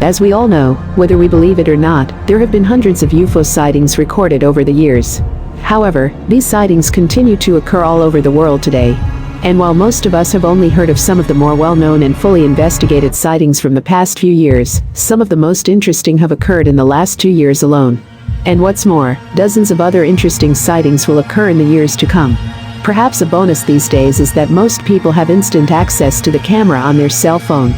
As we all know, whether we believe it or not, there have been hundreds of UFO sightings recorded over the years. However, these sightings continue to occur all over the world today. And while most of us have only heard of some of the more well-known and fully investigated sightings from the past few years, some of the most interesting have occurred in the last 2 years alone. And what's more, dozens of other interesting sightings will occur in the years to come. Perhaps a bonus these days is that most people have instant access to the camera on their cell phone.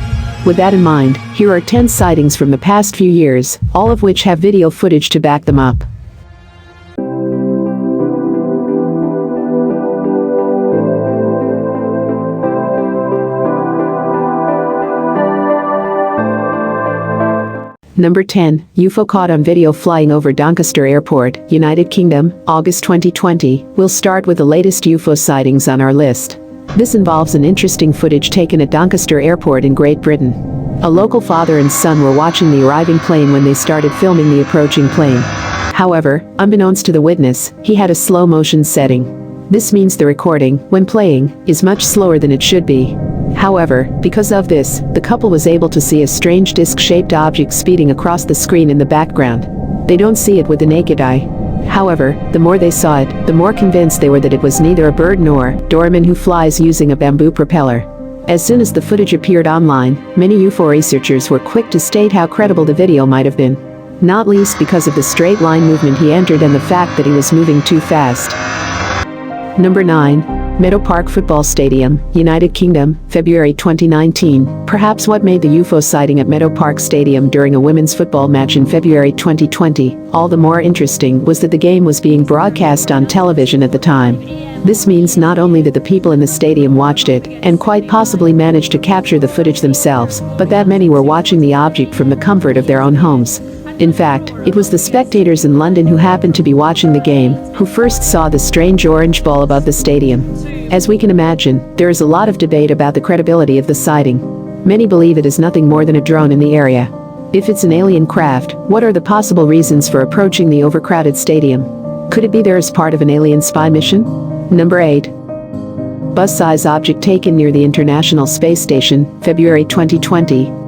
With that in mind, here are 10 sightings from the past few years, all of which have video footage to back them up. Number 10. UFO caught on video flying over Doncaster Airport, United Kingdom, August 2020. We'll start with the latest UFO sightings on our list. This involves an interesting footage taken at Doncaster Airport in Great Britain. A local father and son were watching the arriving plane when they started filming the approaching plane. However, unbeknownst to the witness, he had a slow motion setting. This means the recording, when playing, is much slower than it should be. However, because of this, the couple was able to see a strange disc-shaped object speeding across the screen in the background. They don't see it with the naked eye. However, the more they saw it, the more convinced they were that it was neither a bird nor a doorman who flies using a bamboo propeller. As soon as the footage appeared online, many UFO researchers were quick to state how credible the video might have been. Not least because of the straight line movement he entered and the fact that he was moving too fast. Number 9. Meadow Park Football Stadium, United Kingdom, February 2019. Perhaps what made the UFO sighting at Meadow Park Stadium during a women's football match in February 2020 all the more interesting was that the game was being broadcast on television at the time. This means not only that the people in the stadium watched it, and quite possibly managed to capture the footage themselves, but that many were watching the object from the comfort of their own homes. In fact, it was the spectators in London who happened to be watching the game who first saw the strange orange ball above the stadium. As we can imagine, there is a lot of debate about the credibility of the sighting. Many believe it is nothing more than a drone in the area. If it's an alien craft, what are the possible reasons for approaching the overcrowded stadium? Could it be there as part of an alien spy mission? Number 8. Bus-size object taken near the International Space Station, February 2020.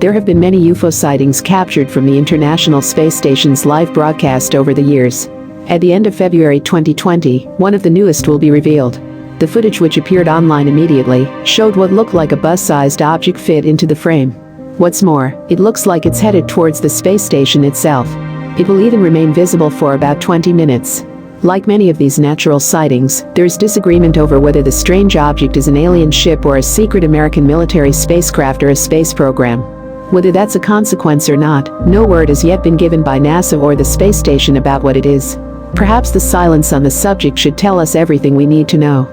There have been many UFO sightings captured from the International Space Station's live broadcast over the years. At the end of February 2020, one of the newest will be revealed. The footage, which appeared online immediately, showed what looked like a bus-sized object fit into the frame. What's more, it looks like it's headed towards the space station itself. It will even remain visible for about 20 minutes. Like many of these natural sightings, there's disagreement over whether the strange object is an alien ship or a secret American military spacecraft or a space program. Whether that's a consequence or not, no word has yet been given by NASA or the space station about what it is. Perhaps the silence on the subject should tell us everything we need to know.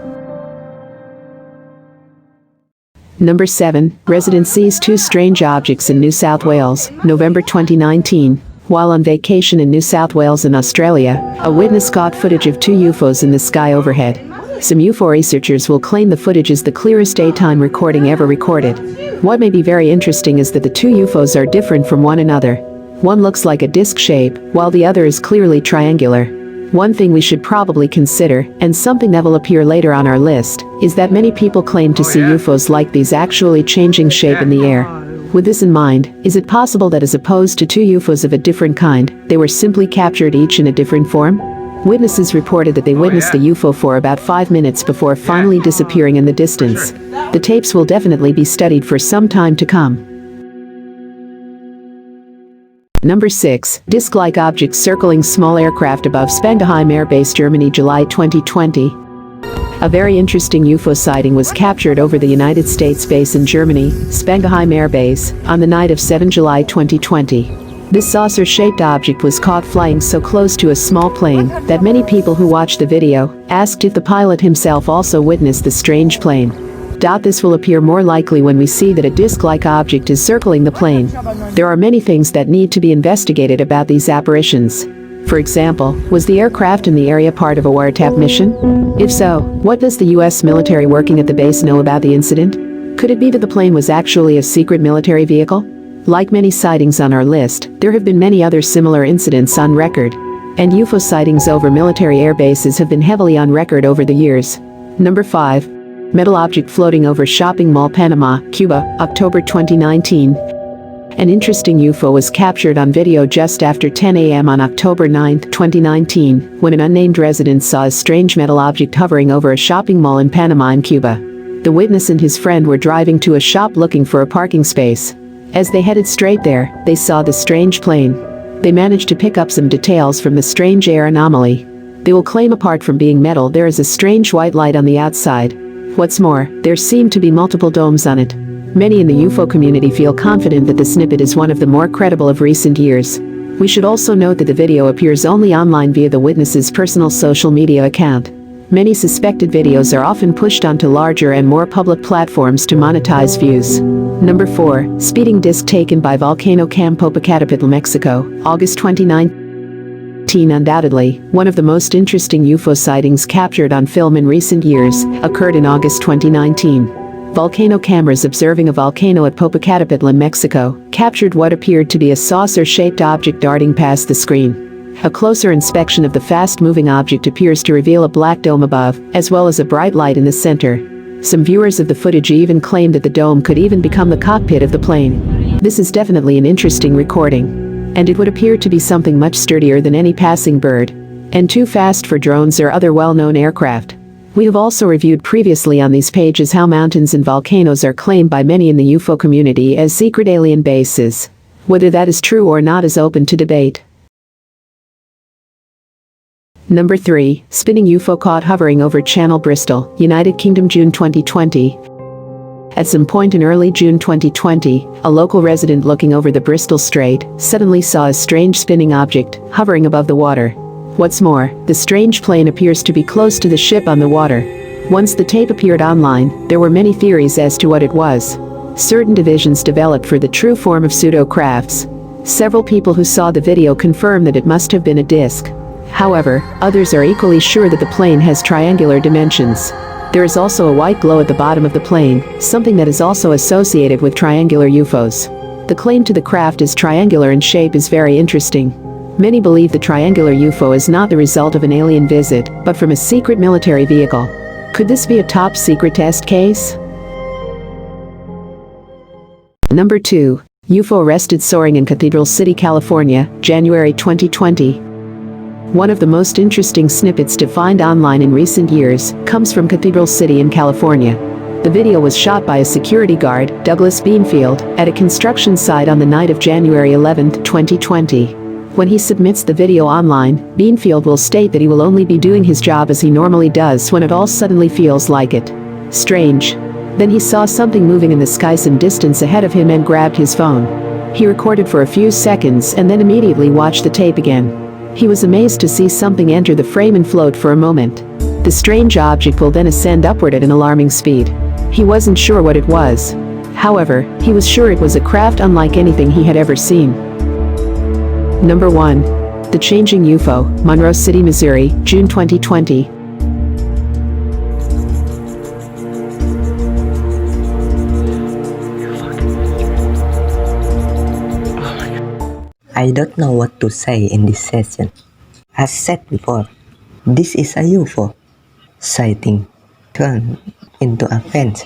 Number 7. Resident sees 2 strange objects in New South Wales, November 2019. While on vacation in New South Wales in Australia, a witness caught footage of 2 UFOs in the sky overhead. Some UFO researchers will claim the footage is the clearest daytime recording ever recorded. What may be very interesting is that the 2 UFOs are different from one another. One looks like a disc shape, while the other is clearly triangular. One thing we should probably consider, and something that will appear later on our list, is that many people claim to see UFOs like these actually changing shape in the air. With this in mind, is it possible that as opposed to 2 UFOs of a different kind, they were simply captured each in a different form? Witnesses reported that they witnessed the UFO for about 5 minutes before finally disappearing in the distance. The tapes will definitely be studied for some time to come. Number 6. Disc-like objects circling small aircraft above Spiegelheim Air Base, Germany, July 2020. A very interesting UFO sighting was captured over the United States base in Germany, Spiegelheim Air Base, on the night of 7 July 2020. This saucer-shaped object was caught flying so close to a small plane that many people who watched the video asked if the pilot himself also witnessed the strange plane. This will appear more likely when we see that a disc-like object is circling the plane. There are many things that need to be investigated about these apparitions. For example, was the aircraft in the area part of a wiretap mission? If so, what does the US military working at the base know about the incident? Could it be that the plane was actually a secret military vehicle? Like many sightings on our list, there have been many other similar incidents on record. And UFO sightings over military air bases have been heavily on record over the years. Number 5. Metal object floating over shopping mall, Panama, Cuba, October 2019. An interesting UFO was captured on video just after 10 a.m. on October 9, 2019, when an unnamed resident saw a strange metal object hovering over a shopping mall in Panama in Cuba. The witness and his friend were driving to a shop looking for a parking space. As they headed straight there, they saw the strange plane. They managed to pick up some details from the strange air anomaly. They will claim apart from being metal, there is a strange white light on the outside. What's more, there seem to be multiple domes on it. Many in the UFO community feel confident that the snippet is one of the more credible of recent years. We should also note that the video appears only online via the witness's personal social media account. Many suspected videos are often pushed onto larger and more public platforms to monetize views. Number 4. Speeding disc taken by volcano Cam Popocatépetl, Mexico, August 29. Undoubtedly, one of the most interesting UFO sightings captured on film in recent years occurred in August 2019. Volcano cameras observing a volcano at Popocatépetl in Mexico captured what appeared to be a saucer-shaped object darting past the screen. A closer inspection of the fast-moving object appears to reveal a black dome above, as well as a bright light in the center. Some viewers of the footage even claimed that the dome could even become the cockpit of the plane. This is definitely an interesting recording. And it would appear to be something much sturdier than any passing bird, and too fast for drones or other well-known aircraft. We have also reviewed previously on these pages how mountains and volcanoes are claimed by many in the UFO community as secret alien bases. Whether that is true or not is open to debate. Number 3. Spinning UFO caught hovering over Channel Bristol, United Kingdom, June 2020. At some point in early June 2020, a local resident looking over the Bristol Strait suddenly saw a strange spinning object hovering above the water. What's more, the strange plane appears to be close to the ship on the water. Once the tape appeared online, there were many theories as to what it was. Certain divisions developed for the true form of pseudo-crafts. Several people who saw the video confirm that it must have been a disc. However, others are equally sure that the plane has triangular dimensions. There is also a white glow at the bottom of the plane, something that is also associated with triangular UFOs. The claim to the craft is triangular in shape is very interesting. Many believe the triangular UFO is not the result of an alien visit, but from a secret military vehicle. Could this be a top secret test case? Number 2. UFO arrested soaring in Cathedral City, California, January 2020. One of the most interesting snippets to find online in recent years comes from Cathedral City in California. The video was shot by a security guard, Douglas Beanfield, at a construction site on the night of January 11, 2020. When he submits the video online, Beanfield will state that he will only be doing his job as he normally does when it all suddenly feels like it. Strange. Then he saw something moving in the sky some distance ahead of him and grabbed his phone. He recorded for a few seconds and then immediately watched the tape again. He was amazed to see something enter the frame and float for a moment. The strange object will then ascend upward at an alarming speed. He wasn't sure what it was. However, he was sure it was a craft unlike anything he had ever seen. Number 1. The Changing UFO, Monroe City, Missouri, June 2020. I don't know what to say in this session. As said before, this is a UFO sighting turned into a fence.